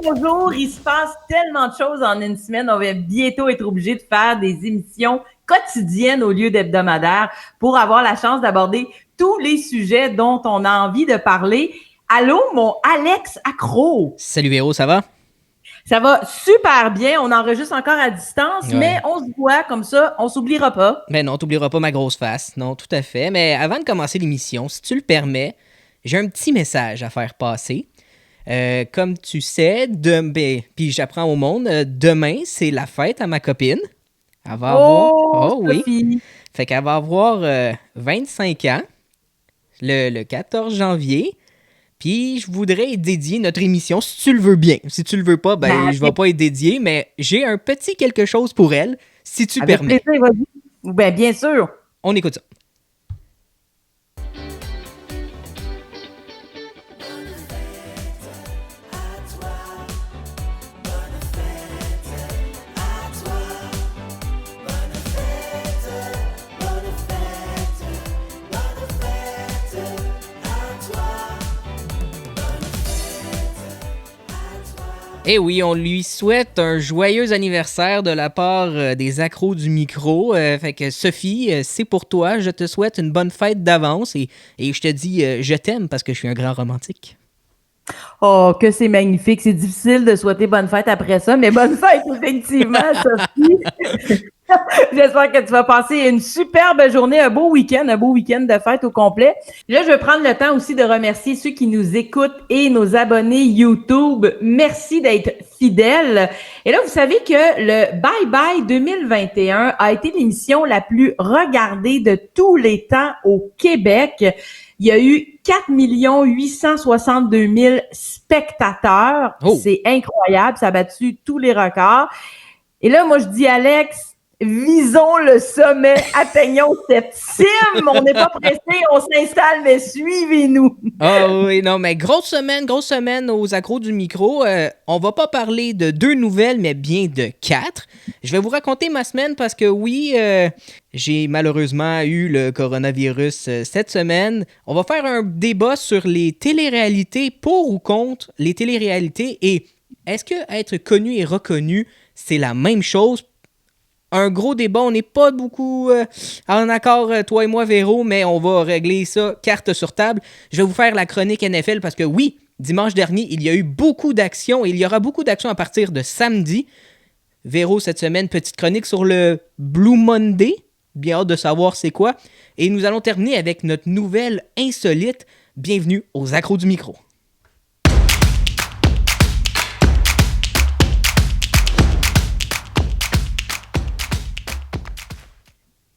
bonjour. Il se passe tellement de choses en une semaine. On va bientôt être obligé de faire des émissions quotidiennes au lieu d'hebdomadaires pour avoir la chance d'aborder tous les sujets dont on a envie de parler. Allô, mon Alex Accro. Salut Véro, ça va? Ça va super bien. On enregistre encore à distance, Ouais. mais on se voit comme ça. On s'oubliera pas. Ben non, t'oublieras pas ma grosse face. Non, tout à fait. Mais avant de commencer l'émission, si tu le permets, j'ai un petit message à faire passer. Comme tu sais, puis j'apprends au monde, demain, c'est la fête à ma copine. Elle va avoir... Oh oui. Sophie. Fait qu'elle va avoir 25 ans, le 14 janvier. Puis je voudrais dédier notre émission, si tu le veux bien. Si tu le veux pas, ben je vais pas être dédié, mais j'ai un petit quelque chose pour elle, si tu Avec permets. plaisir, vas-y. Ben, bien sûr. On écoute ça. Eh oui, on lui souhaite un joyeux anniversaire de la part des accros du micro. Fait que Sophie, c'est pour toi. Je te souhaite une bonne fête d'avance et je te dis je t'aime parce que je suis un grand romantique. Oh, que c'est magnifique. C'est difficile de souhaiter bonne fête après ça, mais bonne fête, effectivement, Sophie. J'espère que tu vas passer une superbe journée, un beau week-end de fête au complet. Là, je vais prendre le temps aussi de remercier ceux qui nous écoutent et nos abonnés YouTube. Merci d'être fidèles. Et là, vous savez que le Bye Bye 2021 a été l'émission la plus regardée de tous les temps au Québec. Il y a eu 4 862 000 spectateurs. Oh. C'est incroyable. Ça a battu tous les records. Et là, moi, je dis, Alex, visons le sommet, atteignons cette cime. On n'est pas pressé, on s'installe, mais suivez-nous. Ah oui, non, mais grosse semaine aux accros du micro. On va pas parler de 2 nouvelles, mais bien de 4. Je vais vous raconter ma semaine parce que oui, j'ai malheureusement eu le coronavirus cette semaine. On va faire un débat sur les téléréalités, pour ou contre les téléréalités, et est-ce que être connu et reconnu, c'est la même chose? Un gros débat, on n'est pas beaucoup en accord, toi et moi, Véro, mais on va régler ça carte sur table. Je vais vous faire la chronique NFL parce que oui, dimanche dernier, il y a eu beaucoup d'actions et il y aura beaucoup d'actions à partir de samedi. Véro, cette semaine, petite chronique sur le Blue Monday. Bien hâte de savoir c'est quoi. Et nous allons terminer avec notre nouvelle insolite. Bienvenue aux accros du micro.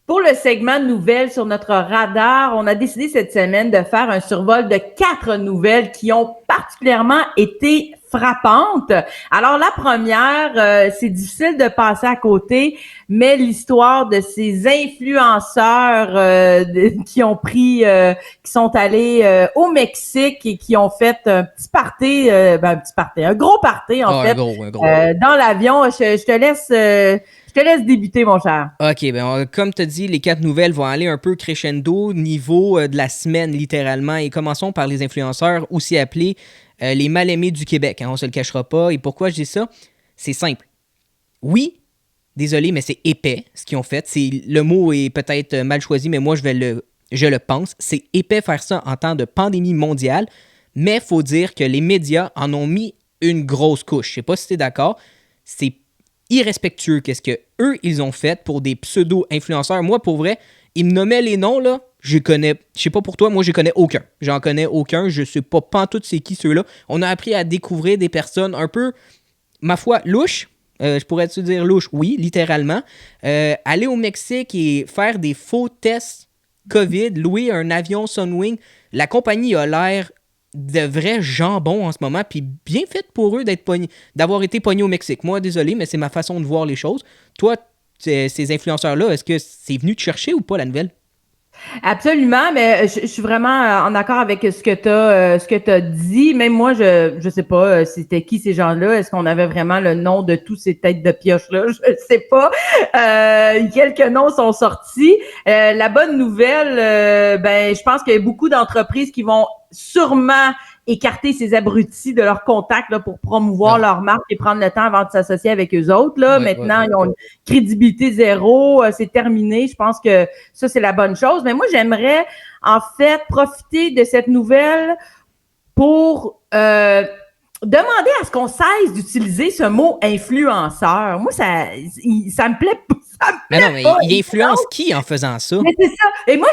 Pour le segment nouvelles sur notre radar, on a décidé cette semaine de faire un survol de 4 nouvelles qui ont particulièrement été frappantes. Alors, la première, c'est difficile de passer à côté, mais l'histoire de ces influenceurs qui sont allés au Mexique et qui ont fait un petit party, un gros party en fait, Gros. dans l'avion. Je te laisse débuter, mon cher. OK, comme tu as dit, les 4 nouvelles vont aller un peu crescendo niveau de la semaine, littéralement. Et commençons par les influenceurs, aussi appelés les mal-aimés du Québec. Hein, on se le cachera pas. Et pourquoi je dis ça? C'est simple. Oui, désolé, mais c'est épais ce qu'ils ont fait. Le mot est peut-être mal choisi, mais moi, je le pense. C'est épais faire ça en temps de pandémie mondiale. Mais il faut dire que les médias en ont mis une grosse couche. Je sais pas si tu es d'accord. C'est irrespectueux qu'est-ce que eux ils ont fait pour des pseudo-influenceurs. Moi, pour vrai, ils me nommaient les noms, là, je sais pas pour toi, moi, je connais aucun. J'en connais aucun, je sais pas pantoute c'est qui ceux-là. On a appris à découvrir des personnes un peu, ma foi, louches. Je pourrais-tu dire louche? Oui, littéralement. Aller au Mexique et faire des faux tests COVID, louer un avion Sunwing, la compagnie a l'air de vrais jambons en ce moment, puis bien fait pour eux d'avoir été pognés au Mexique. Moi, désolé, mais c'est ma façon de voir les choses. Toi, ces influenceurs-là, est-ce que c'est venu te chercher ou pas, la nouvelle? Absolument, mais je suis vraiment en accord avec ce que t'as dit. Même moi, je sais pas c'était qui ces gens-là. Est-ce qu'on avait vraiment le nom de tous ces têtes de pioche-là? Je sais pas. Quelques noms sont sortis. La bonne nouvelle, je pense qu'il y a beaucoup d'entreprises qui vont sûrement écarter ces abrutis de leurs contacts là, pour promouvoir leur marque et prendre le temps avant de s'associer avec eux autres. Là. Maintenant, ils ont une crédibilité zéro, c'est terminé. Je pense que ça, c'est la bonne chose. Mais moi, j'aimerais en fait profiter de cette nouvelle pour demander à ce qu'on cesse d'utiliser ce mot influenceur. Moi, ça me plaît pas. Mais non, mais il influence qui en faisant ça? Mais c'est ça. Et moi,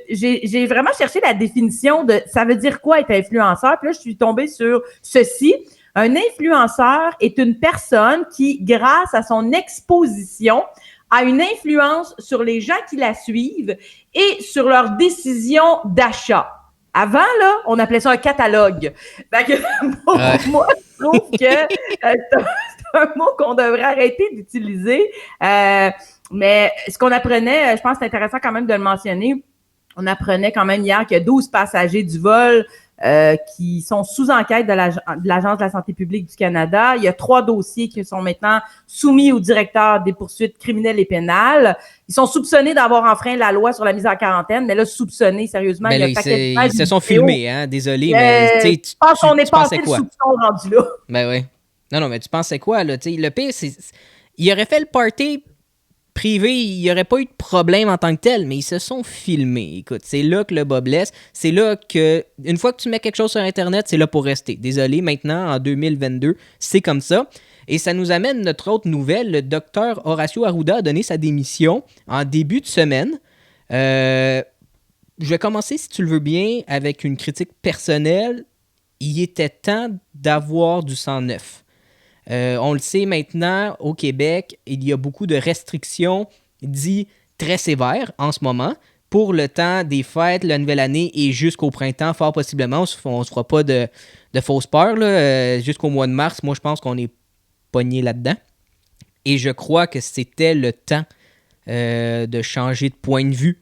j'ai vraiment cherché la définition de ça veut dire quoi être influenceur. Puis là, je suis tombée sur ceci. Un influenceur est une personne qui, grâce à son exposition, a une influence sur les gens qui la suivent et sur leurs décisions d'achat. Avant, là, on appelait ça un catalogue. Fait que, pour moi, je trouve que c'est un mot qu'on devrait arrêter d'utiliser. Mais ce qu'on apprenait, je pense que c'est intéressant quand même de le mentionner, on apprenait quand même hier qu'il y a 12 passagers du vol qui sont sous enquête de l'Agence de la santé publique du Canada. Il y a 3 dossiers qui sont maintenant soumis au directeur des poursuites criminelles et pénales. Ils sont soupçonnés d'avoir enfreint la loi sur la mise en quarantaine, mais là, soupçonnés, sérieusement, il y a un paquet d'images. Ils se sont filmés, hein, désolé, mais je pense qu'on est passé le soupçon rendu là. Ben oui. Non, mais tu pensais quoi, là? T'sais, le pire, c'est... Il aurait fait le party privé, il n'y aurait pas eu de problème en tant que tel, mais ils se sont filmés. Écoute, c'est là que le bas blesse. C'est là que, une fois que tu mets quelque chose sur Internet, c'est là pour rester. Désolé, maintenant, en 2022, c'est comme ça. Et ça nous amène notre autre nouvelle. Le docteur Horacio Arruda a donné sa démission en début de semaine. Je vais commencer, si tu le veux bien, avec une critique personnelle. Il était temps d'avoir du sang neuf. On le sait maintenant, au Québec, il y a beaucoup de restrictions dites très sévères en ce moment pour le temps des fêtes, la nouvelle année et jusqu'au printemps, fort possiblement. On ne se fera pas de fausses peurs. Là. Jusqu'au mois de mars, moi, je pense qu'on est pogné là-dedans. Et je crois que c'était le temps de changer de point de vue.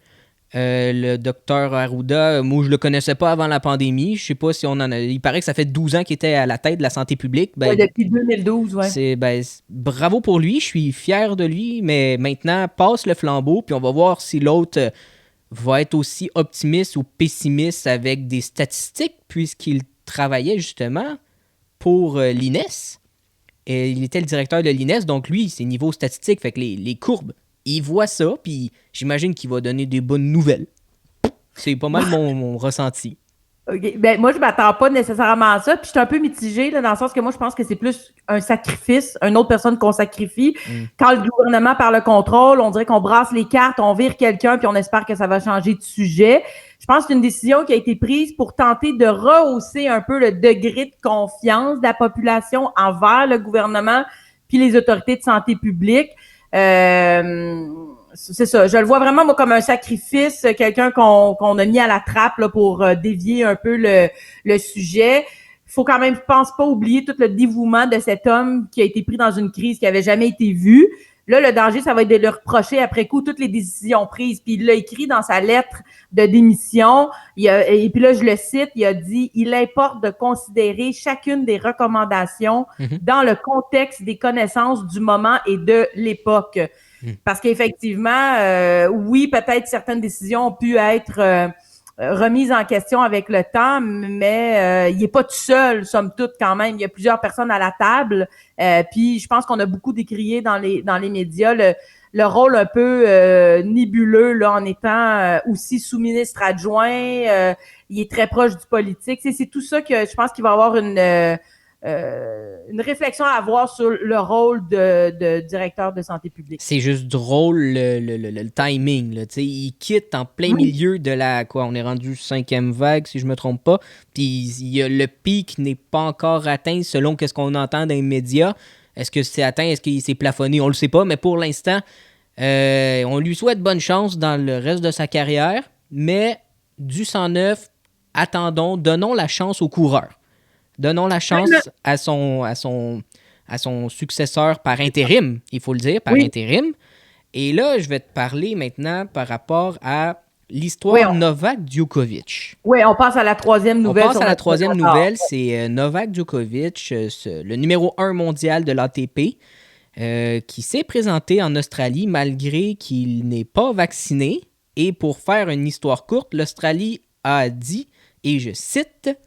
Le docteur Arruda, moi je le connaissais pas avant la pandémie. Je sais pas si on en a. Il paraît que ça fait 12 ans qu'il était à la tête de la santé publique. Ben, depuis 2012, ouais. Bravo pour lui, je suis fier de lui, mais maintenant, passe le flambeau, puis on va voir si l'autre va être aussi optimiste ou pessimiste avec des statistiques, puisqu'il travaillait justement pour l'INES. Et il était le directeur de l'INES, donc lui, c'est niveau statistique, fait que les courbes. Il voit ça, puis j'imagine qu'il va donner des bonnes nouvelles. C'est pas mal mon ressenti. Okay. Ben, moi, je m'attends pas nécessairement à ça. Puis je suis un peu mitigée, là, dans le sens que moi, je pense que c'est plus un sacrifice, une autre personne qu'on sacrifie. Quand le gouvernement perd le contrôle, on dirait qu'on brasse les cartes, on vire quelqu'un, puis on espère que ça va changer de sujet. Je pense que c'est une décision qui a été prise pour tenter de rehausser un peu le degré de confiance de la population envers le gouvernement puis les autorités de santé publique. C'est ça. Je le vois vraiment moi comme un sacrifice, quelqu'un qu'on a mis à la trappe là, pour dévier un peu le sujet. Il faut quand même, je pense, pas oublier tout le dévouement de cet homme qui a été pris dans une crise qui avait jamais été vue. Là, le danger, ça va être de lui reprocher après coup toutes les décisions prises. Puis il l'a écrit dans sa lettre de démission. Et puis là, je le cite, il a dit « Il importe de considérer chacune des recommandations dans le contexte des connaissances du moment et de l'époque. » Parce qu'effectivement, oui, peut-être certaines décisions ont pu être remises en question avec le temps, mais il n'est pas tout seul, somme toute, quand même. Il y a plusieurs personnes à la table. Puis je pense qu'on a beaucoup décrié dans les médias le rôle un peu nébuleux là, en étant aussi sous-ministre adjoint. Il est très proche du politique. C'est tout ça que je pense qu'il va y avoir une réflexion à avoir sur le rôle de directeur de santé publique. C'est juste drôle le timing. Là, il quitte en plein milieu de on est rendu 5e vague, si je me trompe pas. Puis le pic n'est pas encore atteint selon ce qu'on entend dans les médias. Est-ce que c'est atteint? Est-ce qu'il s'est plafonné? On le sait pas, mais pour l'instant, on lui souhaite bonne chance dans le reste de sa carrière. Mais du 109, attendons, donnons la chance aux coureurs. Donnons la chance à son successeur par intérim, il faut le dire, par intérim. Et là, je vais te parler maintenant par rapport à l'histoire Novak Djokovic. Oui, on passe à la troisième nouvelle. On passe à la troisième nouvelle, c'est Novak Djokovic, le numéro 1 mondial de l'ATP, qui s'est présenté en Australie malgré qu'il n'est pas vacciné. Et pour faire une histoire courte, l'Australie a dit, et je cite...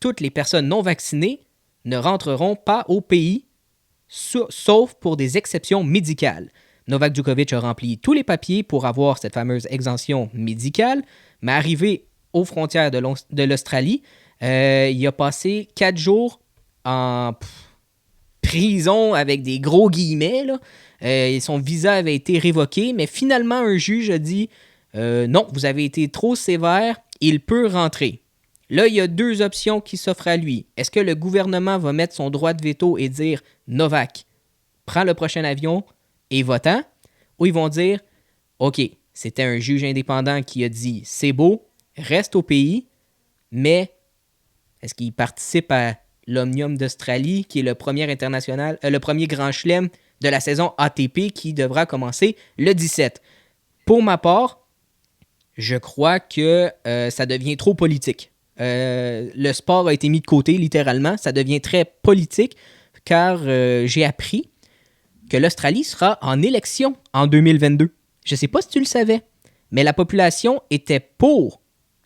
toutes les personnes non vaccinées ne rentreront pas au pays, sauf pour des exceptions médicales. Novak Djokovic a rempli tous les papiers pour avoir cette fameuse exemption médicale, mais arrivé aux frontières de l'Australie, il a passé 4 jours en prison avec des gros guillemets. Là. Son visa avait été révoqué, mais finalement, un juge a dit non, vous avez été trop sévère, il peut rentrer. Là, il y a 2 options qui s'offrent à lui. Est-ce que le gouvernement va mettre son droit de veto et dire Novak, prends le prochain avion et va-t'en? Ou ils vont dire OK, c'était un juge indépendant qui a dit c'est beau, reste au pays, mais est-ce qu'il participe à l'Omnium d'Australie, qui est le premier grand chelem de la saison ATP qui devra commencer le 17? Pour ma part, je crois que ça devient trop politique. Le sport a été mis de côté, littéralement. Ça devient très politique, car j'ai appris que l'Australie sera en élection en 2022. Je ne sais pas si tu le savais, mais la population était pour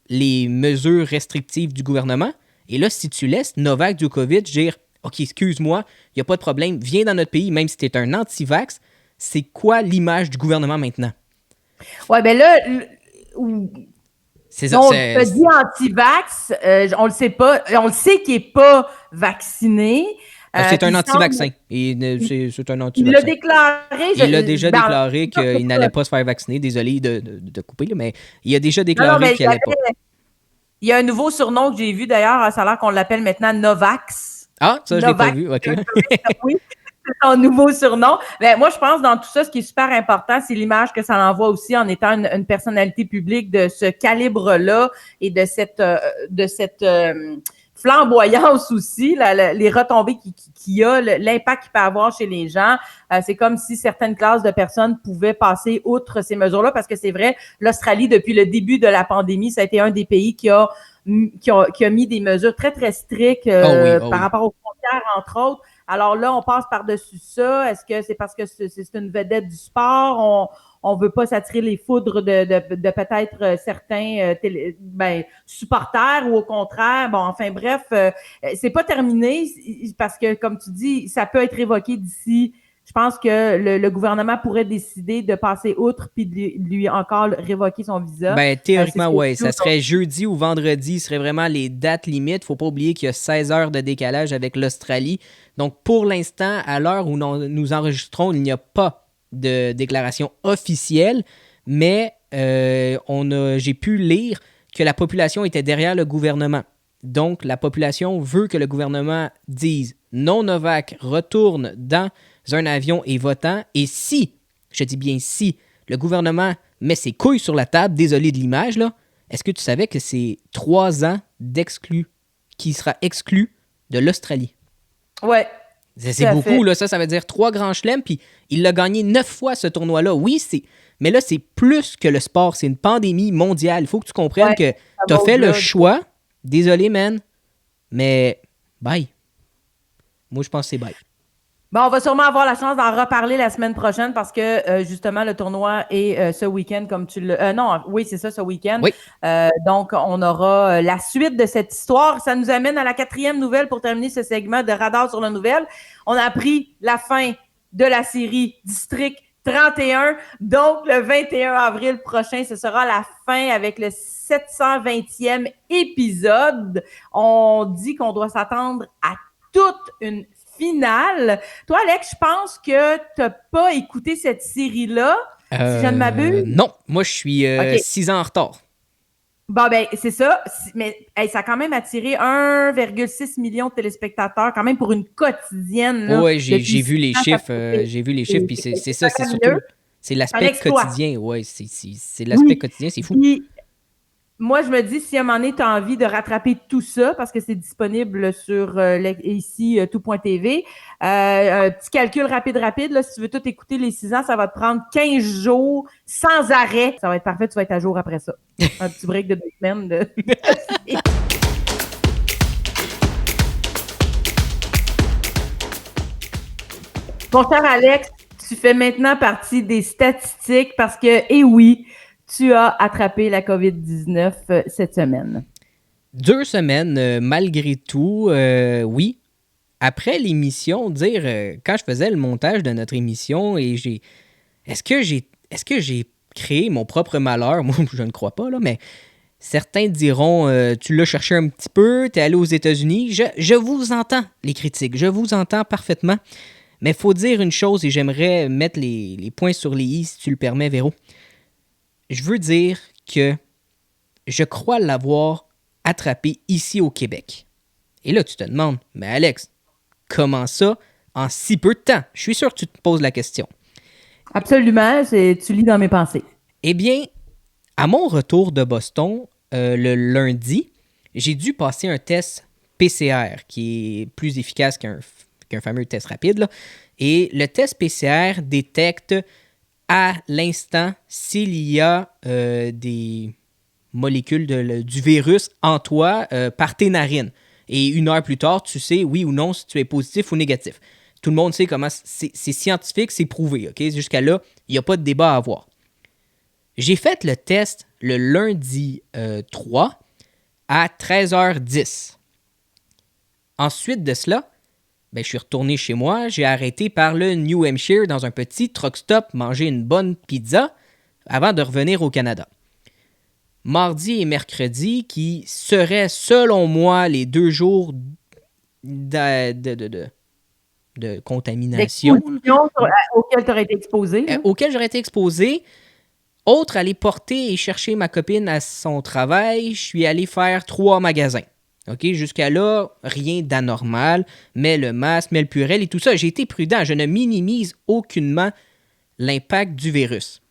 les mesures restrictives du gouvernement. Et là, si tu laisses Novak Djokovic dire « OK, excuse-moi, il n'y a pas de problème, viens dans notre pays, même si tu es un anti-vax », c'est quoi l'image du gouvernement maintenant? Ouais, ben là, c'est ça, on te dit anti-vax, on le sait pas, on le sait qu'il n'est pas vacciné. C'est un anti-vaccin. C'est un anti-vaccin. Il l'a déclaré. Il a déjà déclaré qu'il n'allait pas se faire vacciner. Désolé de couper, là, mais il a déjà déclaré qu'il n'allait pas. Il y a un nouveau surnom que j'ai vu d'ailleurs, ça a l'air qu'on l'appelle maintenant Novax. Ah, ça, je ne l'ai pas vu. OK. Oui, c'est son nouveau surnom. Mais moi, je pense dans tout ça, ce qui est super important, c'est l'image que ça envoie aussi en étant une personnalité publique de ce calibre-là et de cette flamboyance aussi, les retombées qu'il y a, l'impact qu'il peut avoir chez les gens. C'est comme si certaines classes de personnes pouvaient passer outre ces mesures-là, parce que c'est vrai, l'Australie, depuis le début de la pandémie, ça a été un des pays qui a mis des mesures très, très strictes par rapport aux frontières, entre autres. Alors là, on passe par-dessus ça. Est-ce que c'est parce que c'est une vedette du sport? On veut pas s'attirer les foudres de peut-être certains supporters, ou au contraire. Bon, enfin bref, c'est pas terminé parce que, comme tu dis, ça peut être révoqué d'ici. Je pense que le gouvernement pourrait décider de passer outre puis de lui encore révoquer son visa. Ben, théoriquement, oui. Ça serait jeudi ou vendredi. Ce serait vraiment les dates limites. Faut pas oublier qu'il y a 16 heures de décalage avec l'Australie. Donc, pour l'instant, à l'heure où nous enregistrons, il n'y a pas de déclaration officielle, mais j'ai pu lire que la population était derrière le gouvernement. Donc, la population veut que le gouvernement dise « Non, Novak, retourne dans un avion et va-t'en ». Et si, je dis bien si, le gouvernement met ses couilles sur la table, désolé de l'image, là, est-ce que tu savais que c'est 3 ans d'exclus qui sera exclu de l'Australie? Ouais. C'est beaucoup, là. Ça veut dire 3 grands chelems, puis il l'a gagné 9 fois, ce tournoi-là. Oui, mais là, c'est plus que le sport. C'est une pandémie mondiale. Il faut que tu comprennes que tu as fait le choix. Désolé, man, mais bye. Moi, je pense que c'est bye. Bon, on va sûrement avoir la chance d'en reparler la semaine prochaine parce que, justement, le tournoi est ce week-end, comme tu le... oui, c'est ça, ce week-end. Oui. Donc, on aura la suite de cette histoire. Ça nous amène à la 4e nouvelle pour terminer ce segment de Radar sur la nouvelle. On a appris la fin de la série District 31. Donc, le 21 avril prochain, ce sera la fin avec le 720e épisode. On dit qu'on doit s'attendre à toute une finale. Toi, Alex, je pense que tu n'as pas écouté cette série-là, si je ne m'abuse. Non, moi, je suis 6 ans en retard. Bon, ben, c'est ça. Mais ça a quand même attiré 1,6 million de téléspectateurs, quand même pour une quotidienne. Oui, j'ai vu les chiffres. J'ai vu les chiffres, puis c'est ça, c'est surtout... C'est l'aspect quotidien. Oui, c'est l'aspect quotidien, c'est fou. Puis, moi, je me dis, si à un moment donné, tu as envie de rattraper tout ça, parce que c'est disponible sur ici, tout.tv, un petit calcul rapide, là, si tu veux tout écouter les 6 ans, ça va te prendre 15 jours sans arrêt. Ça va être parfait, tu vas être à jour après ça. Un petit break de 2 semaines. Mon cher Alex, tu fais maintenant partie des statistiques parce que, oui, tu as attrapé la COVID-19 cette semaine. 2 semaines, malgré tout, oui. Après l'émission, quand je faisais le montage de notre émission, est-ce que j'ai créé mon propre malheur? Moi, je ne crois pas, là, mais certains diront, tu l'as cherché un petit peu, t'es allé aux États-Unis. Je vous entends, les critiques, je vous entends parfaitement. Mais il faut dire une chose, et j'aimerais mettre les points sur les i, si tu le permets, Véro. Je veux dire que je crois l'avoir attrapé ici au Québec. Et là, tu te demandes, mais Alex, comment ça en si peu de temps? Je suis sûr que tu te poses la question. Absolument, tu lis dans mes pensées. Eh bien, à mon retour de Boston, le lundi, j'ai dû passer un test PCR qui est plus efficace qu'un fameux test rapide, là. Et le test PCR détecte à l'instant s'il y a des molécules du virus en toi par tes narines. Et 1 heure plus tard, tu sais oui ou non si tu es positif ou négatif. Tout le monde sait comment c'est scientifique, c'est prouvé. Okay? Jusqu'à là, il n'y a pas de débat à avoir. J'ai fait le test le lundi 3 à 13h10. Ensuite de cela, je suis retourné chez moi. J'ai arrêté par le New Hampshire dans un petit truck stop manger une bonne pizza avant de revenir au Canada. Mardi et mercredi, qui seraient, selon moi, les 2 jours de contamination. Auquel tu aurais été exposé. Auquel j'aurais été exposé. Autre, aller porter et chercher ma copine à son travail. Je suis allé faire 3 magasins. OK, jusqu'à là, rien d'anormal. Mets le masque, mets le purel et tout ça. J'ai été prudent. Je ne minimise aucunement l'impact du virus.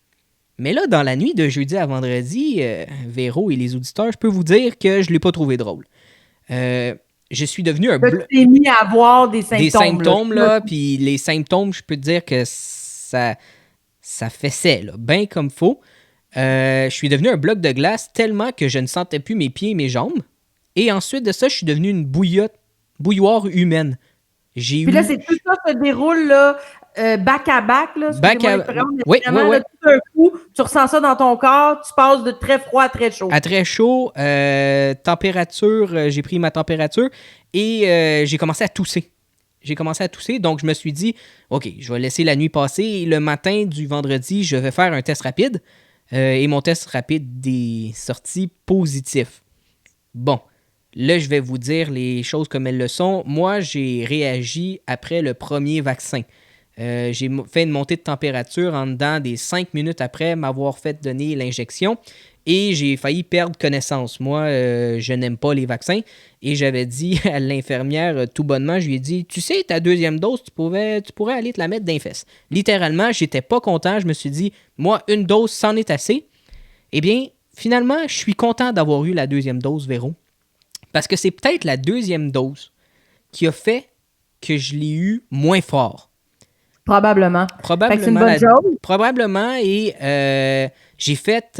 Mais là, dans la nuit de jeudi à vendredi, Véro et les auditeurs, je peux vous dire que je ne l'ai pas trouvé drôle. Je suis devenu un... Tu t'es mis à avoir des symptômes. Des symptômes, là. Puis les symptômes, je peux te dire que ça fessait, là, bien comme faut. Je suis devenu un bloc de glace tellement que je ne sentais plus mes pieds et mes jambes. Et ensuite de ça, je suis devenu une bouilloire humaine. Puis là, c'est tout ça se déroule là, back à back. Là, oui. Là, tout d'un coup, tu ressens ça dans ton corps, tu passes de très froid à très chaud. À très chaud, température, j'ai pris ma température et j'ai commencé à tousser. Donc je me suis dit, OK, je vais laisser la nuit passer et le matin du vendredi, je vais faire un test rapide. Et mon test rapide est sorti positif. Bon. Là, je vais vous dire les choses comme elles le sont. Moi, j'ai réagi après le premier vaccin. J'ai fait une montée de température en dedans des 5 minutes après m'avoir fait donner l'injection et j'ai failli perdre connaissance. Moi, je n'aime pas les vaccins et j'avais dit à l'infirmière tout bonnement, je lui ai dit, tu sais, ta 2e dose, tu pourrais aller te la mettre dans les fesses. Littéralement, j'étais pas content. Je me suis dit, moi, 1 dose, c'en est assez. Eh bien, finalement, je suis content d'avoir eu la 2e dose, Véro. Parce que c'est peut-être la 2e dose qui a fait que je l'ai eu moins fort. Probablement. C'est une bonne chose. Probablement. Et j'ai fait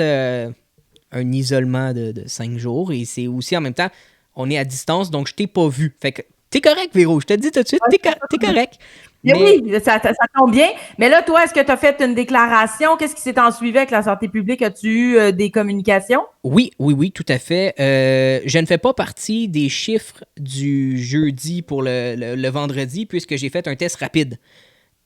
un isolement de 5 jours. Et c'est aussi en même temps, on est à distance, donc je t'ai pas vu. Fait que t'es correct, Véro. Je te dis tout de suite, t'es correct. Mais oui, ça tombe bien. Mais là, toi, est-ce que tu as fait une déclaration? Qu'est-ce qui s'est ensuivi avec la santé publique? As-tu eu des communications? Oui, tout à fait. Je ne fais pas partie des chiffres du jeudi pour le vendredi puisque j'ai fait un test rapide.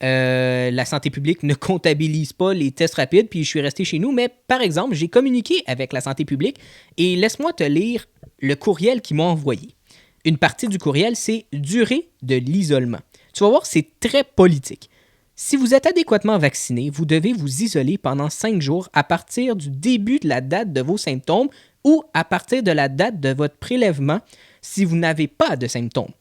La santé publique ne comptabilise pas les tests rapides, puis je suis resté chez nous. Mais par exemple, j'ai communiqué avec la santé publique et laisse-moi te lire le courriel qu'ils m'ont envoyé. Une partie du courriel, c'est « durée de l'isolement ». Tu vas voir, c'est très politique. Si vous êtes adéquatement vacciné, vous devez vous isoler pendant 5 jours à partir du début de la date de vos symptômes ou à partir de la date de votre prélèvement si vous n'avez pas de symptômes.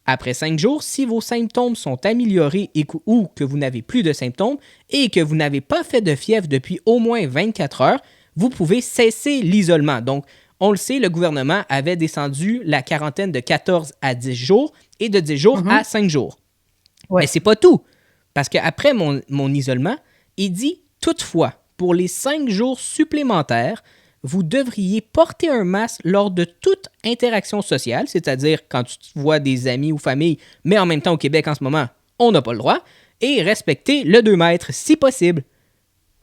Après 5 jours, si vos symptômes sont améliorés ou que vous n'avez plus de symptômes et que vous n'avez pas fait de fièvre depuis au moins 24 heures, vous pouvez cesser l'isolement. Donc, on le sait, le gouvernement avait descendu la quarantaine de 14 à 10 jours et de 10 jours à 5 jours. Ouais. Mais c'est pas tout. Parce qu'après mon isolement, il dit toutefois, pour les 5 jours supplémentaires, vous devriez porter un masque lors de toute interaction sociale, c'est-à-dire quand tu vois des amis ou familles, mais en même temps au Québec en ce moment, on n'a pas le droit, et respecter le 2 mètres si possible.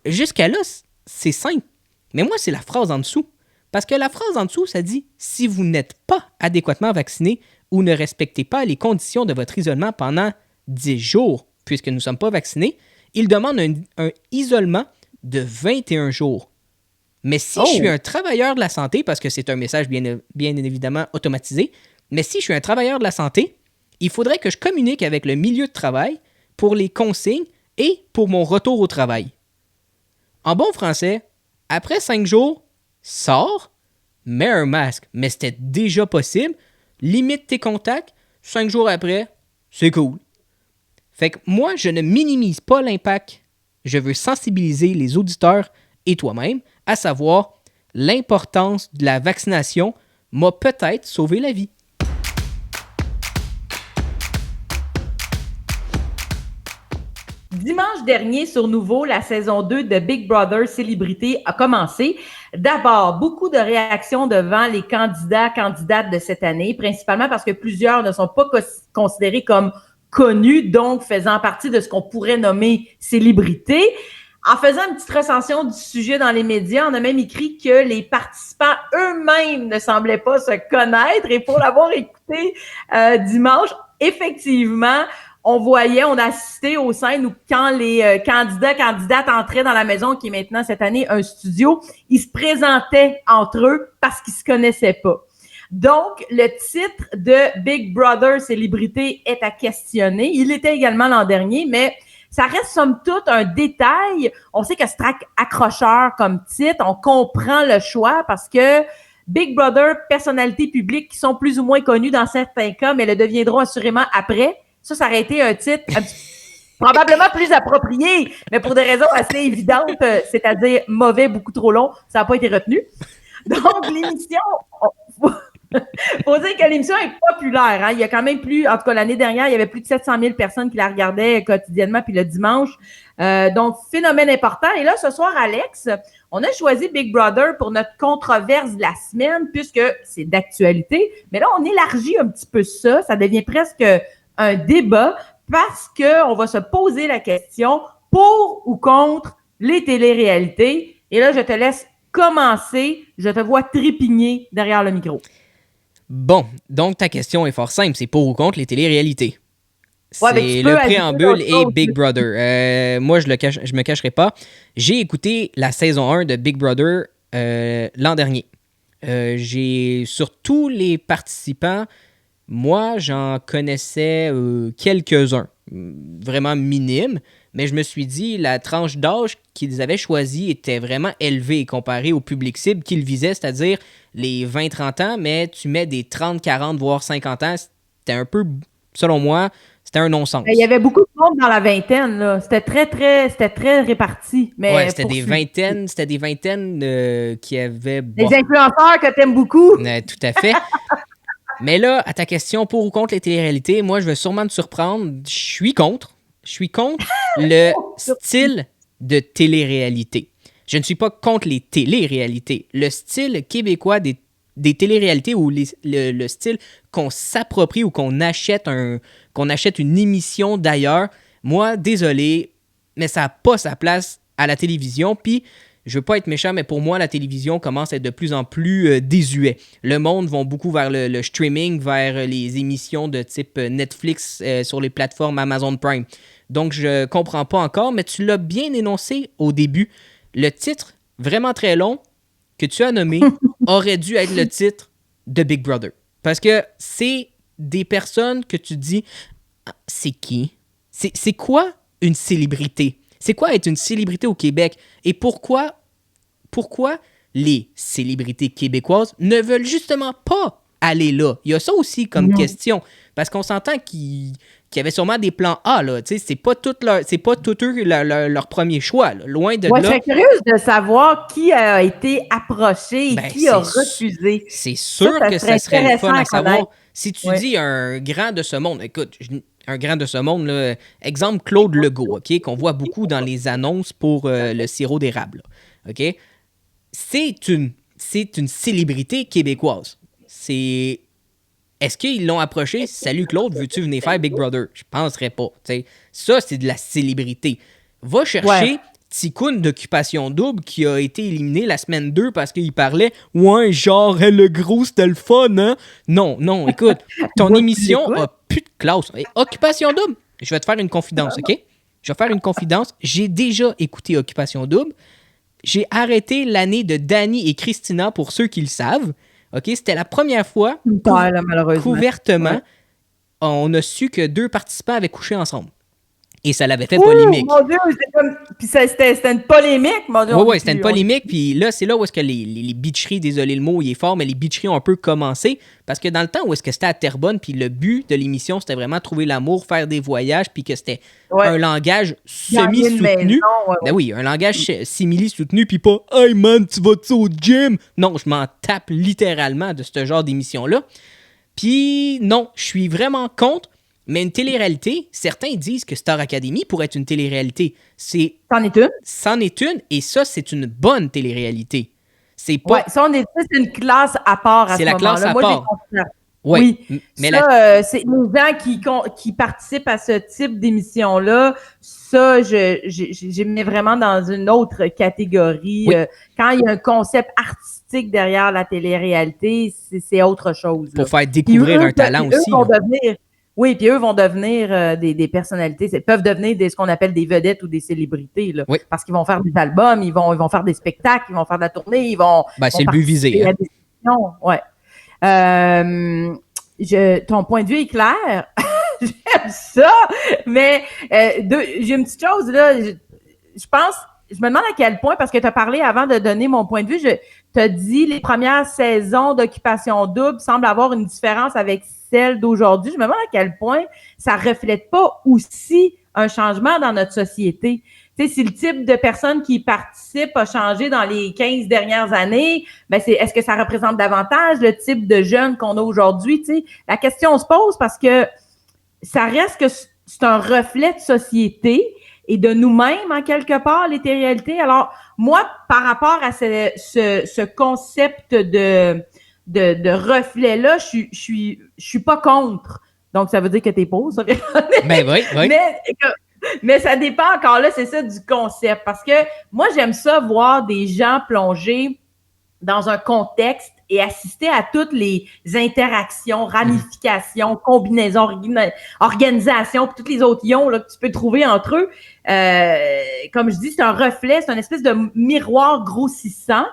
Jusqu'à là, c'est simple. Mais moi, c'est la phrase en dessous. Parce que la phrase en dessous, ça dit « Si vous n'êtes pas adéquatement vacciné ou ne respectez pas les conditions de votre isolement pendant 10 jours, puisque nous ne sommes pas vaccinés, il demande un isolement de 21 jours. Mais si je suis un travailleur de la santé, parce que c'est un message bien évidemment automatisé, mais si je suis un travailleur de la santé, il faudrait que je communique avec le milieu de travail pour les consignes et pour mon retour au travail. En bon français, après 5 jours, sors, mets un masque. Mais c'était déjà possible. Limite tes contacts. 5 jours après, c'est cool. Fait que moi, je ne minimise pas l'impact. Je veux sensibiliser les auditeurs et toi-même, à savoir l'importance de la vaccination m'a peut-être sauvé la vie. Dimanche dernier, sur Nouveau, la saison 2 de Big Brother Célébrité a commencé. D'abord, beaucoup de réactions devant les candidates de cette année, principalement parce que plusieurs ne sont pas considérés comme connus, donc faisant partie de ce qu'on pourrait nommer célébrité. En faisant une petite recension du sujet dans les médias, on a même écrit que les participants eux-mêmes ne semblaient pas se connaître. Et pour l'avoir écouté dimanche, effectivement, on a assisté aux scènes où quand les candidates entraient dans la maison, qui est maintenant cette année un studio, ils se présentaient entre eux parce qu'ils se connaissaient pas. Donc, le titre de Big Brother Célébrité est à questionner. Il était également l'an dernier, mais ça reste somme toute un détail. On sait que c'est accrocheur comme titre. On comprend le choix parce que Big Brother, personnalités publiques qui sont plus ou moins connues dans certains cas, mais le deviendront assurément après. Ça aurait été un titre probablement plus approprié, mais pour des raisons assez évidentes, c'est-à-dire mauvais, beaucoup trop long, ça n'a pas été retenu. Donc, l'émission... Faut dire que l'émission est populaire. Hein? Il y a quand même en tout cas l'année dernière, il y avait plus de 700 000 personnes qui la regardaient quotidiennement, puis le dimanche. Donc, phénomène important. Et là, ce soir, Alex, on a choisi Big Brother pour notre controverse de la semaine, puisque c'est d'actualité. Mais là, on élargit un petit peu ça. Ça devient presque un débat parce qu'on va se poser la question pour ou contre les téléréalités. Et là, je te laisse commencer. Je te vois trépigner derrière le micro. Bon, donc ta question est fort simple, c'est pour ou contre les téléréalités. Ouais, c'est le préambule et Big Brother. Moi, je me cacherai pas. J'ai écouté la saison 1 de Big Brother l'an dernier. Sur tous les participants, moi, j'en connaissais quelques-uns, vraiment minimes, mais je me suis dit, la tranche d'âge qu'ils avaient choisie était vraiment élevée comparée au public cible qu'ils visaient, c'est-à-dire les 20-30 ans, mais tu mets des 30, 40, voire 50 ans, c'était un peu, selon moi, c'était un non-sens. Il y avait beaucoup de monde dans la vingtaine, là. C'était très réparti. Mais ouais, c'était des vingtaines qui avaient... Des influenceurs que t'aimes beaucoup. Tout à fait. Mais là, à ta question pour ou contre les téléréalités, moi, je vais sûrement te surprendre. Je suis contre le style de télé-réalité. Je ne suis pas contre les télé-réalités. Le style québécois des télé-réalités ou le style qu'on s'approprie ou qu'on achète une émission d'ailleurs, moi, désolé, mais ça n'a pas sa place à la télévision. Puis, je veux pas être méchant, mais pour moi, la télévision commence à être de plus en plus désuet. Le monde va beaucoup vers le streaming, vers les émissions de type Netflix sur les plateformes Amazon Prime. Donc, je comprends pas encore, mais tu l'as bien énoncé au début. Le titre, vraiment très long, que tu as nommé, aurait dû être le titre de Big Brother. Parce que c'est des personnes que tu dis, c'est qui? C'est quoi une célébrité? C'est quoi être une célébrité au Québec? Et pourquoi les célébrités québécoises ne veulent justement pas aller là? Il y a ça aussi comme question. Parce qu'on s'entend qu'il y avait sûrement des plans A, là. Tu sais, c'est pas tout eux leur premier choix, là. Loin de là. Je serais curieuse de savoir qui a été approché et qui a refusé. C'est sûr que ça serait le fun à savoir. Si tu dis un grand de ce monde, écoute, un grand de ce monde, là, exemple Claude Legault, OK, qu'on voit beaucoup dans les annonces pour le sirop d'érable, là, OK? C'est une célébrité québécoise. Est-ce qu'ils l'ont approché? Salut Claude, veux-tu venir faire Big Brother? Je penserais pas. T'sais. Ça, c'est de la célébrité. Va chercher Ticoun d'Occupation Double qui a été éliminé la semaine 2 parce qu'il parlait « Ouais, genre, hey, le gros, c'était le fun, hein? » Non, écoute, ton émission a plus de classe. Et Occupation Double, je vais te faire une confidence, OK? Je vais faire une confidence. J'ai déjà écouté Occupation Double. J'ai arrêté l'année de Danny et Christina, pour ceux qui le savent. OK? C'était la première fois, couvertement, on a su que 2 participants avaient couché ensemble. Et ça l'avait fait polémique. Mon Dieu, puis c'était une polémique, mon Dieu. Oui, c'était une polémique. Puis là, c'est là où est-ce que les bitcheries, désolé le mot, il est fort, mais les bitcheries ont un peu commencé. Parce que dans le temps où est-ce que c'était à Terrebonne, puis le but de l'émission, c'était vraiment trouver l'amour, faire des voyages, puis que c'était un langage semi-soutenu. Ben oui, un langage simili-soutenu, puis pas « Hey man, tu vas-tu au gym? » Non, je m'en tape littéralement de ce genre d'émission-là. Puis non, je suis vraiment contre. Mais une télé-réalité, certains disent que Star Academy pourrait être une télé-réalité. C'en est une. C'en est une, et ça, c'est une bonne télé-réalité. C'est pas... Ouais, ça, c'est une classe à part à ce moment-là. C'est la classe à part. Ouais. Oui, mais ça, c'est les gens qui participent à ce type d'émission-là, ça, j'ai mis vraiment dans une autre catégorie. Oui. Quand il y a un concept artistique derrière la télé-réalité, c'est autre chose. Pour faire découvrir un talent aussi. Oui, puis eux vont devenir des personnalités, peuvent devenir ce qu'on appelle des vedettes ou des célébrités, là, parce qu'ils vont faire des albums, ils vont faire des spectacles, ils vont faire de la tournée, ils vont... c'est le but visé. Hein. Ouais. Ton point de vue est clair. J'aime ça, mais j'ai une petite chose, là, je me demande à quel point, parce que tu as parlé avant de donner mon point de vue, tu as dit les premières saisons d'Occupation Double semblent avoir une différence avec celle d'aujourd'hui. Je me demande à quel point ça reflète pas aussi un changement dans notre société. Tu sais, si le type de personnes qui participent a changé dans les 15 dernières années, ben est-ce que ça représente davantage le type de jeunes qu'on a aujourd'hui? Tu sais, la question se pose parce que ça reste que c'est un reflet de société et de nous-mêmes, en quelque part, les télé-réalités. Alors, moi, par rapport à ce concept de reflet-là, je suis pas contre. Donc, ça veut dire que t'es pour, ça. Ben oui. Mais ça dépend encore là, c'est ça, du concept. Parce que moi, j'aime ça voir des gens plonger dans un contexte et assister à toutes les interactions, ramifications, combinaisons, organisations, puis tous les autres ions là, que tu peux trouver entre eux. Comme je dis, c'est un reflet, c'est une espèce de miroir grossissant.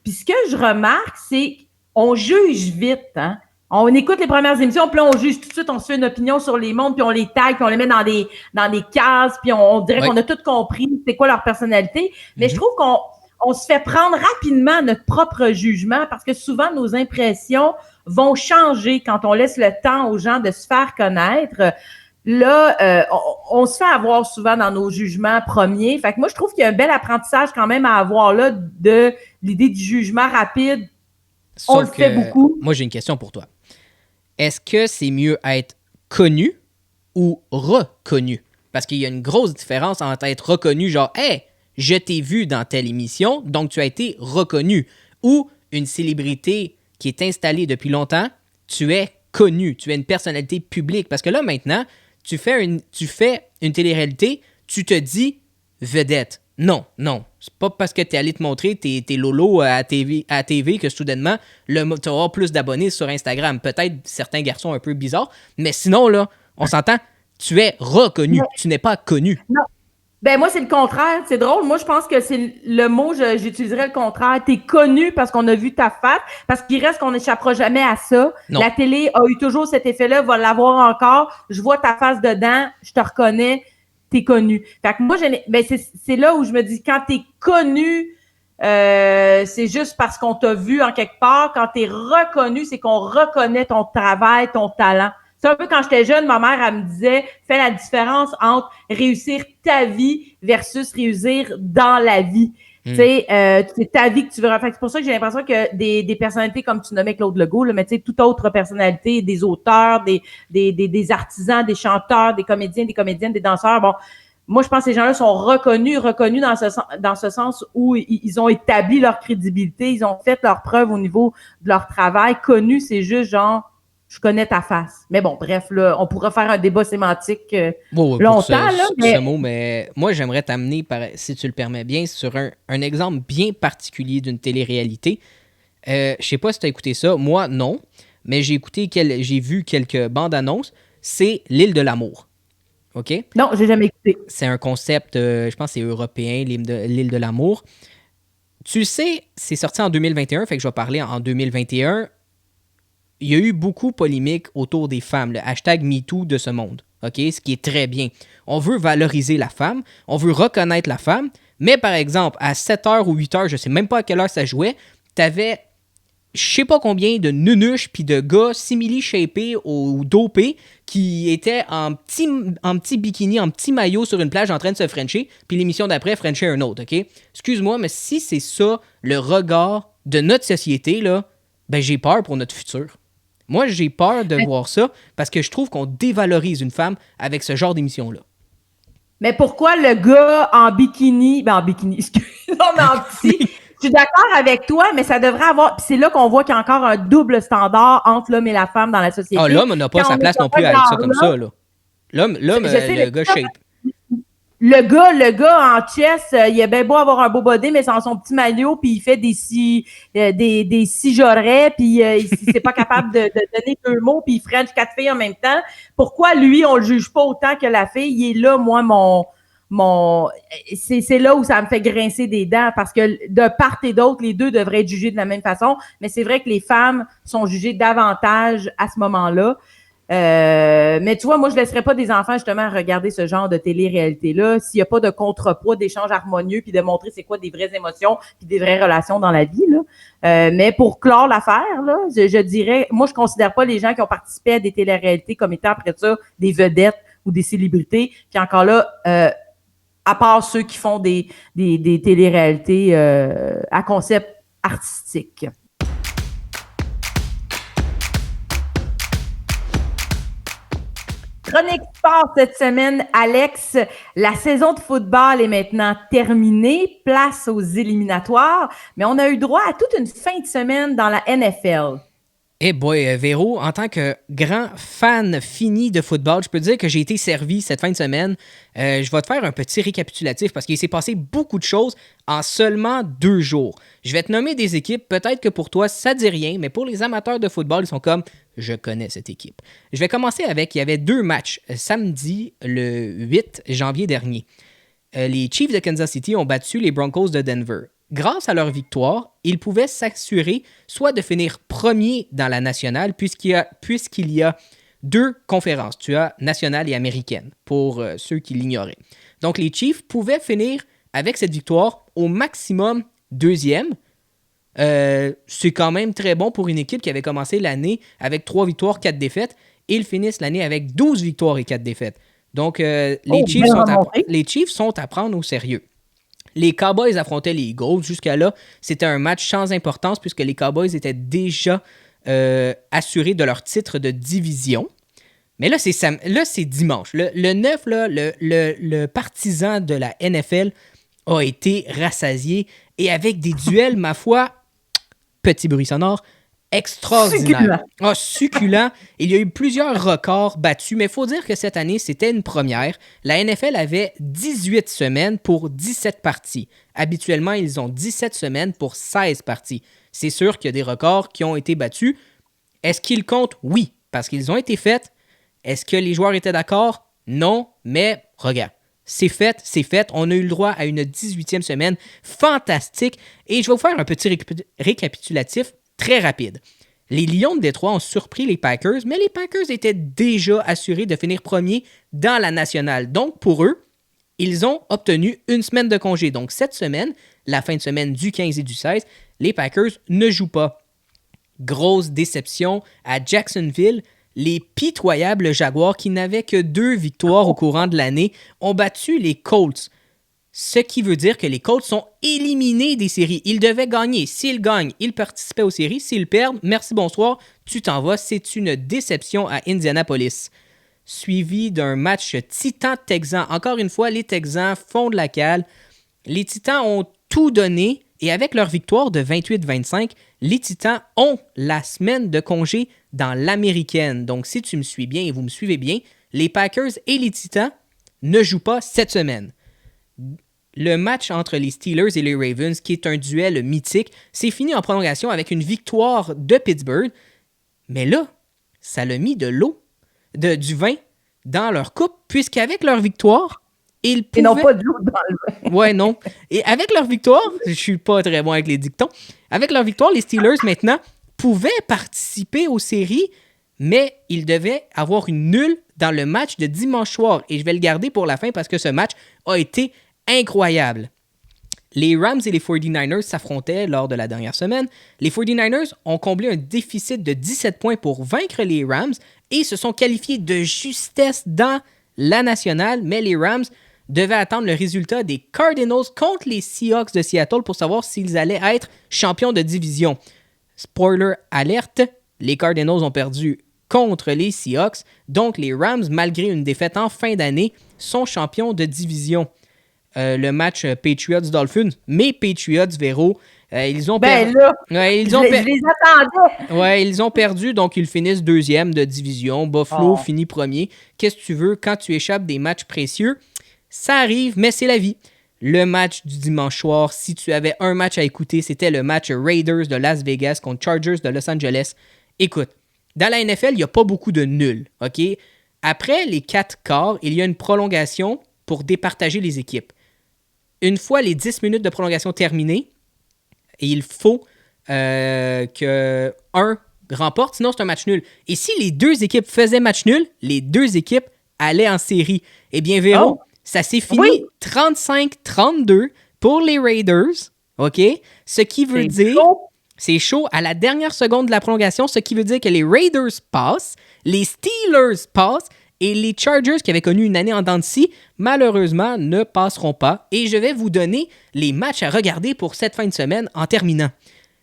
Puis ce que je remarque, c'est qu'on juge vite, hein. On écoute les premières émissions, puis là, on juge tout de suite, on se fait une opinion sur les mondes, puis on les tag, puis on les met dans des cases, puis on dirait qu'on a tout compris, c'est quoi leur personnalité. Mais je trouve qu'on se fait prendre rapidement notre propre jugement parce que souvent, nos impressions vont changer quand on laisse le temps aux gens de se faire connaître. Là, on se fait avoir souvent dans nos jugements premiers. Fait que moi, je trouve qu'il y a un bel apprentissage quand même à avoir là de l'idée du jugement rapide. On le fait beaucoup. Moi, j'ai une question pour toi. Est-ce que c'est mieux être connu ou reconnu? Parce qu'il y a une grosse différence entre être reconnu, genre, hey, je t'ai vu dans telle émission, donc tu as été reconnu. Ou une célébrité qui est installée depuis longtemps, tu es connu, tu es une personnalité publique. Parce que là, maintenant, tu fais une télé-réalité, tu te dis vedette. Non. C'est pas parce que t'es allé te montrer tes lolos à TV que soudainement, tu auras plus d'abonnés sur Instagram. Peut-être certains garçons un peu bizarres, mais sinon, là, on s'entend, tu es reconnu, tu n'es pas connu. Non. Ben moi, c'est le contraire. C'est drôle. Moi, je pense que c'est le mot, j'utiliserais le contraire. T'es connu parce qu'on a vu ta face, parce qu'il reste qu'on n'échappera jamais à ça. Non. La télé a eu toujours cet effet-là, va l'avoir encore. Je vois ta face dedans, je te reconnais, t'es connu. Fait que moi, c'est là où je me dis, quand t'es connu, c'est juste parce qu'on t'a vu en quelque part. Quand t'es reconnu, c'est qu'on reconnaît ton travail, ton talent. C'est un peu quand j'étais jeune, ma mère, elle me disait, fais la différence entre réussir ta vie versus réussir dans la vie. Tu sais, c'est ta vie que tu veux refaire. C'est pour ça que j'ai l'impression que des personnalités comme tu nommais Claude Legault, là, mais tu sais, toute autre personnalité, des auteurs, des artisans, des chanteurs, des comédiens, des comédiennes, des danseurs, bon, moi, je pense que ces gens-là sont reconnus dans ce sens où ils ont établi leur crédibilité, ils ont fait leur preuve au niveau de leur travail. Connu, c'est juste genre, je connais ta face. Mais bon, bref, là, on pourra faire un débat sémantique Bon, longtemps, là. Ce mot, mais moi, j'aimerais t'amener, si tu le permets bien, sur un exemple bien particulier d'une télé-réalité. Je sais pas si tu as écouté ça. Moi, non. Mais j'ai vu quelques bandes annonces. C'est l'île de l'amour. OK? Non, j'ai jamais écouté. C'est un concept, je pense que c'est européen, l'île de l'amour. Tu sais, c'est sorti en 2021, fait que je vais parler en 2021. Il y a eu beaucoup de polémiques autour des femmes, le hashtag MeToo de ce monde. OK? Ce qui est très bien. On veut valoriser la femme, on veut reconnaître la femme, mais par exemple, à 7h ou 8h, je sais même pas à quelle heure ça jouait, t'avais je sais pas combien de nunuches puis de gars simili-shapés ou dopés qui étaient en petit bikini, en petit maillot sur une plage en train de se frencher, puis l'émission d'après frencher un autre, OK? Excuse-moi, mais si c'est ça le regard de notre société, là, ben j'ai peur pour notre futur. Moi, j'ai peur de voir ça parce que je trouve qu'on dévalorise une femme avec ce genre d'émission-là. Mais pourquoi le gars en bikini, excuse-moi, mais en petit... Je suis d'accord avec toi, mais ça devrait avoir... Puis c'est là qu'on voit qu'il y a encore un double standard entre l'homme et la femme dans la société. Ah, l'homme n'a pas sa place non plus à être ça comme ça, là. L'homme le gars shape. Le gars en chess, il a bien beau avoir un beau body, mais sans son petit maillot, puis il fait des cigerets, puis c'est pas capable de donner 2 mots, puis il french 4 filles en même temps. Pourquoi lui, on le juge pas autant que la fille? Il est là, moi, c'est là où ça me fait grincer des dents, parce que de part et d'autre, les deux devraient être jugés de la même façon, mais c'est vrai que les femmes sont jugées davantage à ce moment-là. Mais tu vois, moi, je laisserais pas des enfants justement regarder ce genre de télé-réalité-là s'il n'y a pas de contrepoids, d'échanges harmonieux, puis de montrer c'est quoi des vraies émotions, puis des vraies relations dans la vie, là. Mais pour clore l'affaire, là, je dirais, moi, je considère pas les gens qui ont participé à des télé-réalités comme étant après ça des vedettes ou des célébrités. Puis encore là, à part ceux qui font des télé-réalités à concept artistique. Chronique sport cette semaine, Alex. La saison de football est maintenant terminée. Place aux éliminatoires. Mais on a eu droit à toute une fin de semaine dans la NFL. Eh boy, Véro, en tant que grand fan fini de football, je peux te dire que j'ai été servi cette fin de semaine. Je vais te faire un petit récapitulatif parce qu'il s'est passé beaucoup de choses en seulement 2 jours. Je vais te nommer des équipes, peut-être que pour toi, ça dit rien, mais pour les amateurs de football, ils sont comme « je connais cette équipe ». Je vais commencer avec, il y avait 2 matchs samedi le 8 janvier dernier. Les Chiefs de Kansas City ont battu les Broncos de Denver. Grâce à leur victoire, ils pouvaient s'assurer soit de finir premier dans la nationale, puisqu'il y a 2 conférences. Tu as nationale et américaine, pour ceux qui l'ignoraient. Donc, les Chiefs pouvaient finir avec cette victoire au maximum 2e. C'est quand même très bon pour une équipe qui avait commencé l'année avec 3 victoires, 4 défaites. Ils finissent l'année avec 12 victoires et 4 défaites. Donc, les Chiefs sont à prendre au sérieux. Les Cowboys affrontaient les Eagles. Jusqu'à là, c'était un match sans importance puisque les Cowboys étaient déjà assurés de leur titre de division. Mais là, c'est dimanche. Le 9, là, le partisan de la NFL a été rassasié et avec des duels, ma foi, petit bruit sonore, extraordinaire. Succulent. Il y a eu plusieurs records battus, mais il faut dire que cette année, c'était une première. La NFL avait 18 semaines pour 17 parties. Habituellement, ils ont 17 semaines pour 16 parties. C'est sûr qu'il y a des records qui ont été battus. Est-ce qu'ils comptent? Oui, parce qu'ils ont été faits. Est-ce que les joueurs étaient d'accord? Non, mais regarde. C'est fait. On a eu le droit à une 18e semaine fantastique. Et je vais vous faire un petit récapitulatif très rapide. Les Lions de Détroit ont surpris les Packers, mais les Packers étaient déjà assurés de finir premier dans la nationale. Donc, pour eux, ils ont obtenu une semaine de congé. Donc, cette semaine, la fin de semaine du 15 et du 16, les Packers ne jouent pas. Grosse déception à Jacksonville. Les pitoyables Jaguars, qui n'avaient que 2 victoires au courant de l'année, ont battu les Colts. Ce qui veut dire que les Colts sont éliminés des séries. Ils devaient gagner. S'ils gagnent, ils participaient aux séries. S'ils perdent, merci, bonsoir, tu t'en vas. C'est une déception à Indianapolis. Suivi d'un match Titan-Texan. Encore une fois, les Texans font de la cale. Les Titans ont tout donné et avec leur victoire de 28-25, les Titans ont la semaine de congé dans l'américaine. Donc, si tu me suis bien et vous me suivez bien, les Packers et les Titans ne jouent pas cette semaine. Le match entre les Steelers et les Ravens, qui est un duel mythique, c'est fini en prolongation avec une victoire de Pittsburgh. Mais là, ça l'a mis du vin dans leur coupe, puisqu'avec leur victoire, ils pouvaient... Et non pas de l'eau dans le vin. Ouais, non. Et avec leur victoire, je suis pas très bon avec les dictons, avec leur victoire, les Steelers, maintenant, pouvaient participer aux séries, mais ils devaient avoir une nulle dans le match de dimanche soir. Et je vais le garder pour la fin parce que ce match a été incroyable. Les Rams et les 49ers s'affrontaient lors de la dernière semaine. Les 49ers ont comblé un déficit de 17 points pour vaincre les Rams et se sont qualifiés de justesse dans la nationale, mais les Rams devaient attendre le résultat des Cardinals contre les Seahawks de Seattle pour savoir s'ils allaient être champions de division. Spoiler alerte, les Cardinals ont perdu contre les Seahawks, donc les Rams, malgré une défaite en fin d'année, sont champions de division. Le match Patriots-Dolphins, mes Patriots, Véro, ils ont perdu. Je les attendais. Ouais, ils ont perdu, donc ils finissent deuxième de division. Buffalo finit premier. Qu'est-ce que tu veux quand tu échappes des matchs précieux? Ça arrive, mais c'est la vie. Le match du dimanche soir, si tu avais un match à écouter, c'était le match Raiders de Las Vegas contre Chargers de Los Angeles. Écoute, dans la NFL, il n'y a pas beaucoup de nuls, OK? Après les 4 quarts, il y a une prolongation pour départager les équipes. Une fois les 10 minutes de prolongation terminées, il faut qu'un remporte, sinon c'est un match nul. Et si les deux équipes faisaient match nul, les deux équipes allaient en série. Eh bien, Véro, ça s'est fini 35-32 pour les Raiders, OK? Ce qui veut dire... C'est chaud à la dernière seconde de la prolongation, ce qui veut dire que les Raiders passent, les Steelers passent, et les Chargers, qui avaient connu une année en dents de scie, malheureusement, ne passeront pas. Et je vais vous donner les matchs à regarder pour cette fin de semaine en terminant.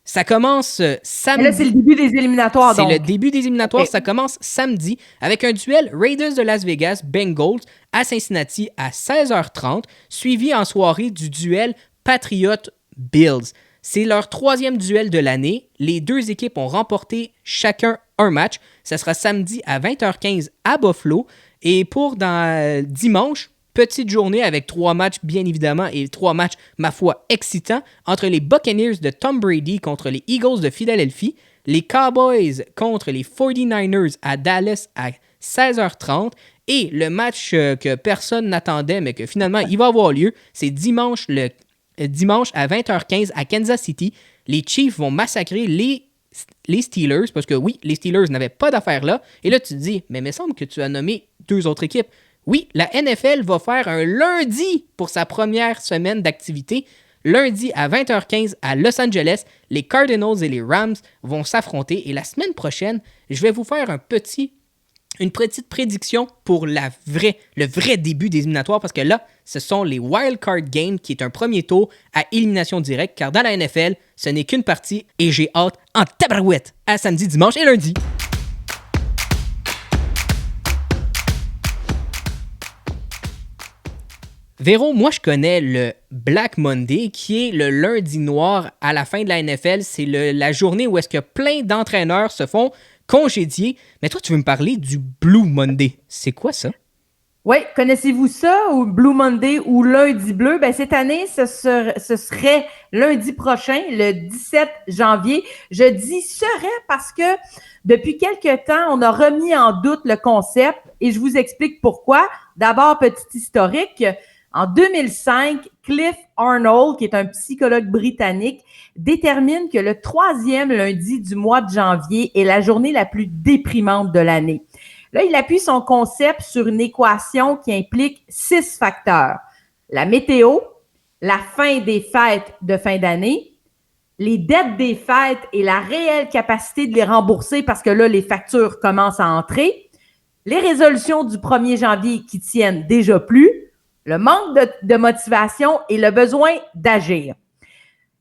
Ça commence samedi. Et là, c'est le début des éliminatoires, donc. C'est le début des éliminatoires. Okay. Ça commence samedi avec un duel Raiders de Las Vegas, Bengals à Cincinnati à 16h30, suivi en soirée du duel Patriots-Bills. C'est leur 3e duel de l'année. Les deux équipes ont remporté chacun un match. Ça sera samedi à 20h15 à Buffalo. Et pour dimanche, petite journée avec 3 matchs, bien évidemment, et 3 matchs, ma foi, excitants, entre les Buccaneers de Tom Brady contre les Eagles de Philadelphie, les Cowboys contre les 49ers à Dallas à 16h30, et le match que personne n'attendait, mais que finalement, il va avoir lieu, c'est dimanche à 20h15 à Kansas City. Les Chiefs vont massacrer les Steelers, parce que oui, les Steelers n'avaient pas d'affaires là. Et là, tu te dis, mais il me semble que tu as nommé 2 autres équipes. Oui, la NFL va faire un lundi pour sa première semaine d'activité. Lundi à 20h15 à Los Angeles, les Cardinals et les Rams vont s'affronter. Et la semaine prochaine, je vais vous faire une petite prédiction pour le vrai début des éliminatoires, parce que là, ce sont les Wild Card Games, qui est un premier tour à élimination directe, car dans la NFL, ce n'est qu'une partie et j'ai hâte en tabarouette à samedi, dimanche et lundi. Véro, moi je connais le Black Monday, qui est le lundi noir à la fin de la NFL. C'est la journée où est-ce que plein d'entraîneurs se font congédier. Mais toi, tu veux me parler du Blue Monday. C'est quoi ça? Oui, connaissez-vous ça, ou Blue Monday ou lundi bleu? Ben, cette année, ce serait lundi prochain, le 17 janvier. Je dis serait parce que depuis quelque temps, on a remis en doute le concept et je vous explique pourquoi. D'abord, petit historique. En 2005, Cliff Arnold, qui est un psychologue britannique, détermine que le 3e lundi du mois de janvier est la journée la plus déprimante de l'année. Là, il appuie son concept sur une équation qui implique 6 facteurs. La météo, la fin des fêtes de fin d'année, les dettes des fêtes et la réelle capacité de les rembourser parce que là, les factures commencent à entrer, les résolutions du 1er janvier qui tiennent déjà plus, le manque de motivation et le besoin d'agir.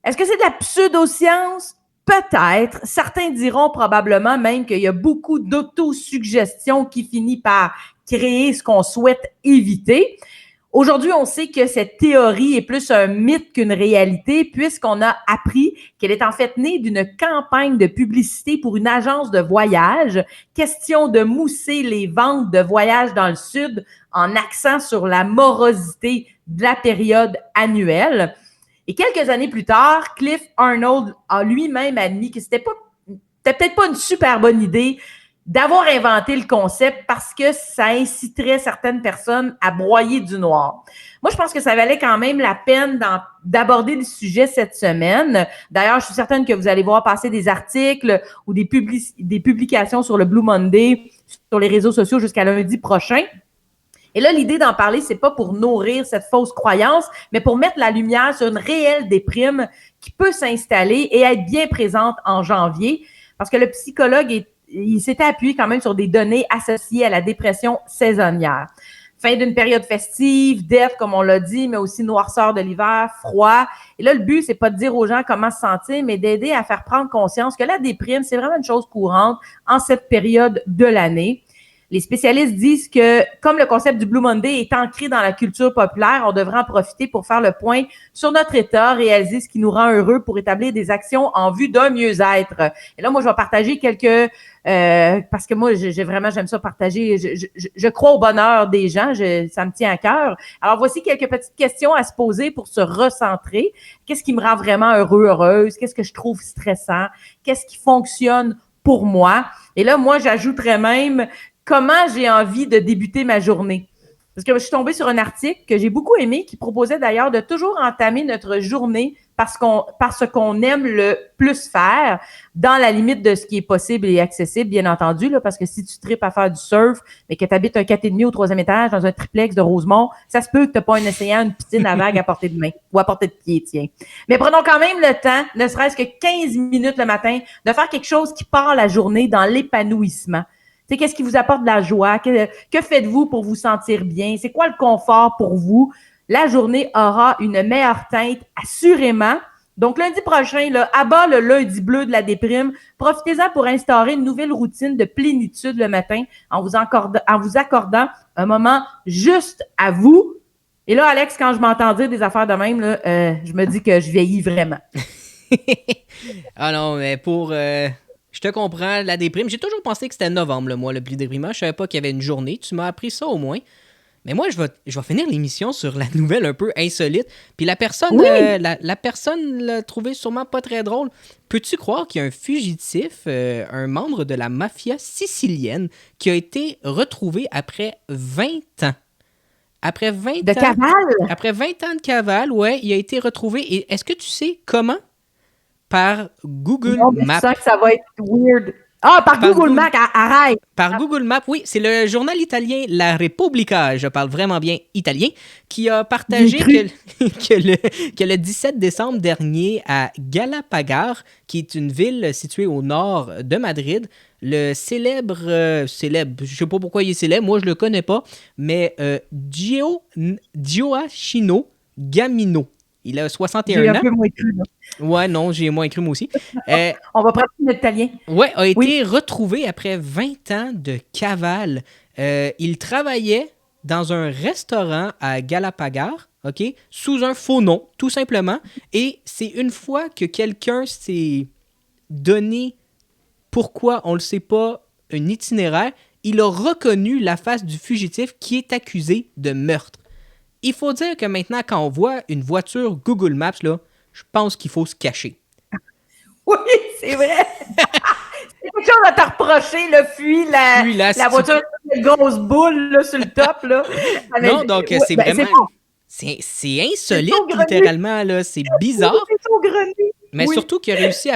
Est-ce que c'est de la pseudo-science? Peut-être. Certains diront probablement même qu'il y a beaucoup d'autosuggestion qui finit par créer ce qu'on souhaite éviter. Aujourd'hui, on sait que cette théorie est plus un mythe qu'une réalité puisqu'on a appris qu'elle est en fait née d'une campagne de publicité pour une agence de voyage, question de mousser les ventes de voyages dans le Sud en accent sur la morosité de la période annuelle. Et quelques années plus tard, Cliff Arnold a lui-même admis que c'était peut-être pas une super bonne idée d'avoir inventé le concept parce que ça inciterait certaines personnes à broyer du noir. Moi, je pense que ça valait quand même la peine d'aborder le sujet cette semaine. D'ailleurs, je suis certaine que vous allez voir passer des articles ou des publications sur le Blue Monday, sur les réseaux sociaux jusqu'à lundi prochain. Et là, l'idée d'en parler, c'est pas pour nourrir cette fausse croyance, mais pour mettre la lumière sur une réelle déprime qui peut s'installer et être bien présente en janvier. Parce que le psychologue il s'était appuyé quand même sur des données associées à la dépression saisonnière. Fin d'une période festive, dette, comme on l'a dit, mais aussi noirceur de l'hiver, froid. Et là, le but, c'est pas de dire aux gens comment se sentir, mais d'aider à faire prendre conscience que la déprime, c'est vraiment une chose courante en cette période de l'année. Les spécialistes disent que, comme le concept du Blue Monday est ancré dans la culture populaire, on devrait en profiter pour faire le point sur notre état, réaliser ce qui nous rend heureux pour établir des actions en vue d'un mieux-être. Et là, moi, je vais partager parce que moi, j'aime ça partager. Je crois au bonheur des gens, ça me tient à cœur. Alors, voici quelques petites questions à se poser pour se recentrer. Qu'est-ce qui me rend vraiment heureux, heureuse? Qu'est-ce que je trouve stressant? Qu'est-ce qui fonctionne pour moi? Et là, moi, j'ajouterais même comment j'ai envie de débuter ma journée. Parce que je suis tombée sur un article que j'ai beaucoup aimé qui proposait d'ailleurs de toujours entamer notre journée par ce qu'on aime le plus faire, dans la limite de ce qui est possible et accessible, bien entendu, là, parce que si tu tripes à faire du surf, mais que tu habites un 4,5 au 3e étage dans un triplex de Rosemont, ça se peut que tu n'as pas un océan, une piscine à vagues à portée de main ou à portée de pied, tiens. Mais prenons quand même le temps, ne serait-ce que 15 minutes le matin, de faire quelque chose qui part la journée dans l'épanouissement. Tu sais, qu'est-ce qui vous apporte de la joie? Que faites-vous pour vous sentir bien? C'est quoi le confort pour vous? La journée aura une meilleure teinte, assurément. Donc, lundi prochain, là, abat le lundi bleu de la déprime. Profitez-en pour instaurer une nouvelle routine de plénitude le matin en vous accordant un moment juste à vous. Et là, Alex, quand je m'entends dire des affaires de même, là, je me dis que je vieillis vraiment. Ah non, mais je te comprends, la déprime. J'ai toujours pensé que c'était novembre, le mois le plus déprimant. Je savais pas qu'il y avait une journée. Tu m'as appris ça au moins. Mais moi, je vais finir l'émission sur la nouvelle un peu insolite. Puis la personne, Oui. la personne l'a trouvé sûrement pas très drôle. Peux-tu croire qu'il y a un fugitif, un membre de la mafia sicilienne, qui a été retrouvé après 20 ans? Après 20 De ans, cavale? Après 20 ans de cavale, ouais, il a été retrouvé. Et est-ce que tu sais comment? Par Google Non, mais je Maps. sens que ça va être weird. Ah, par Google Maps, arrête! Par Google Maps, oui, c'est le journal italien La Repubblica, je parle vraiment bien italien, qui a partagé que le 17 décembre dernier à Galapagar, qui est une ville située au nord de Madrid, le célèbre, je sais pas pourquoi il est célèbre, moi je le connais pas, mais Gioacchino Gamino. Il a 61 ans. J'ai un peu moins cru, là. Ouais, non, j'ai moins cru moi aussi. On va pratiquer notre italien. Ouais, a été retrouvé après 20 ans de cavale. Il travaillait dans un restaurant à Galapagar, OK, sous un faux nom, tout simplement. Et c'est une fois que quelqu'un s'est donné, pourquoi, on le sait pas, un itinéraire, il a reconnu la face du fugitif qui est accusé de meurtre. Il faut dire que maintenant, quand on voit une voiture Google Maps, là, je pense qu'il faut se cacher. Oui, c'est vrai. C'est quelque chose à te reprocher, le fuis, la voiture, une grosse boule là, sur le top. Là. Non, donc ouais, c'est vraiment... C'est insolite, littéralement. Là. C'est bizarre. C'est saugrenu. Mais surtout qu'il a réussi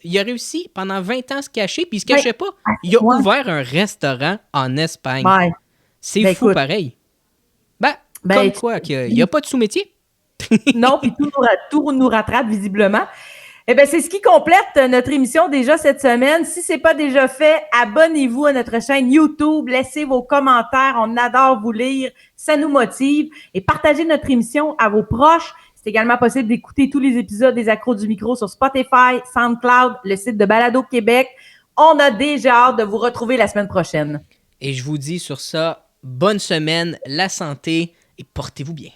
il a réussi pendant 20 ans à se cacher, puis il se cachait pas. Il a ouvert un restaurant en Espagne. Ouais. C'est fou, écoute, pareil. Comme quoi, qu'il n'y a pas de sous-métier. Non, puis tout nous rattrape visiblement. Eh bien, c'est ce qui complète notre émission déjà cette semaine. Si ce n'est pas déjà fait, abonnez-vous à notre chaîne YouTube, laissez vos commentaires, on adore vous lire, ça nous motive. Et partagez notre émission à vos proches. C'est également possible d'écouter tous les épisodes des Accros du micro sur Spotify, SoundCloud, le site de Balado Québec. On a déjà hâte de vous retrouver la semaine prochaine. Et je vous dis sur ça, bonne semaine, la santé, et portez-vous bien.